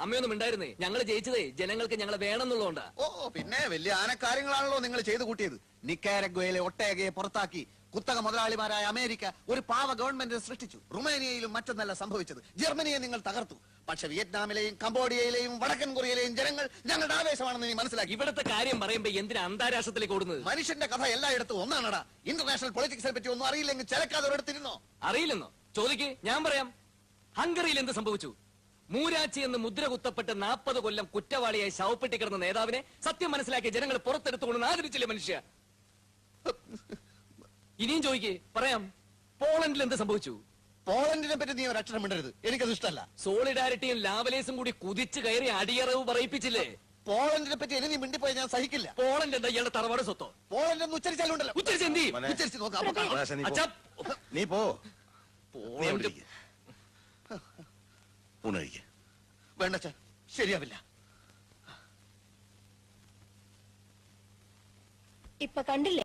അമ്മയൊന്നും ഉണ്ടായിരുന്നേ. ഞങ്ങൾ ജയിച്ചതേ ജനങ്ങൾക്ക് ഞങ്ങളെ വേണമെന്നുള്ളതുകൊണ്ടാ. ഓ പിന്നെ വലിയ ആനക്കാര്യങ്ങളാണല്ലോ നിങ്ങൾ ചെയ്തു കൂട്ടിയത്. നിക്കാരഗ്വയിലെ ഒട്ടേഗയെ പുറത്താക്കി കുത്തക മുതലാളിമാരായ അമേരിക്ക ഒരു പാവ ഗവൺമെന്റ് സൃഷ്ടിച്ചു. റുമേനിയയിലും മറ്റൊന്നല്ല സംഭവിച്ചത്. ജർമ്മനിയെ നിങ്ങൾ തകർത്തു. പക്ഷെ വിയറ്റ്നാമിലെയും കംബോഡിയയിലെയും വടക്കൻ കൊറിയയിലെയും ജനങ്ങൾ ഞങ്ങളുടെ ആവേശമാണെന്ന് നീ മനസ്സിലാക്കി. ഇവിടുത്തെ കാര്യം പറയുമ്പോ എന്തിനാ അന്താരാഷ്ട്രത്തിലേക്ക് ഓടുന്നത്? മനുഷ്യന്റെ കഥ എല്ലായിടത്തും ഒന്നാണടാ. ഇന്റർനാഷണൽ പൊളിറ്റിക്സിനെ പറ്റി ഒന്നും അറിയില്ലെങ്കിൽ ചിലക്കാതെ ഒരിടത്തിരുന്നോ. അറിയില്ലെന്നോ? ചോദിക്ക്, ഞാൻ പറയാം. ഹംഗറിയിൽ എന്ത് സംഭവിച്ചു? മൂരാച്ചി എന്ന് മുദ്ര കുത്തപ്പെട്ട് 40 കൊല്ലം കുറ്റവാളിയായി ശവപ്പെട്ടി കിടന്ന നേതാവിനെ സത്യം മനസ്സിലാക്കിയ ജനങ്ങൾ പുറത്തെടുത്തുകൊണ്ട് ആദരിച്ചില്ലേ മനുഷ്യ? ഇനിയും ചോദിക്ക്, പറയാം. പോളണ്ടിൽ എന്ത് സംഭവിച്ചു? പോളണ്ടിനെ പറ്റി നീ ഒരു അക്ഷരം മിണ്ടരുത്, എനിക്കത് ഇഷ്ടമല്ല. സോളിഡാരിറ്റിയും ലാവലേസും കൂടി കുതിച്ചു കയറി അടിയറവ് പറയിപ്പിച്ചില്ലേ? പോളണ്ടിനെ പറ്റി ഇനി മിണ്ടിപ്പോയി ഞാൻ സഹിക്കില്ല. പോളണ്ട് എന്താ ഇയാളുടെ തറവാട് സ്വത്തോ? പോളണ്ട് എന്ന് ഉച്ചരിച്ചാലുണ്ടല്ലോ. ഉച്ചരിച്ച് എന്ത് ചെയ്യും? ഉച്ചരിച്ച് നോക്കാം. അച്ഛാ, നീ പോ. പോളണ്ട് വേണ്ട, ശരിയാവില്ല. ഇപ്പൊ കണ്ടില്ലേ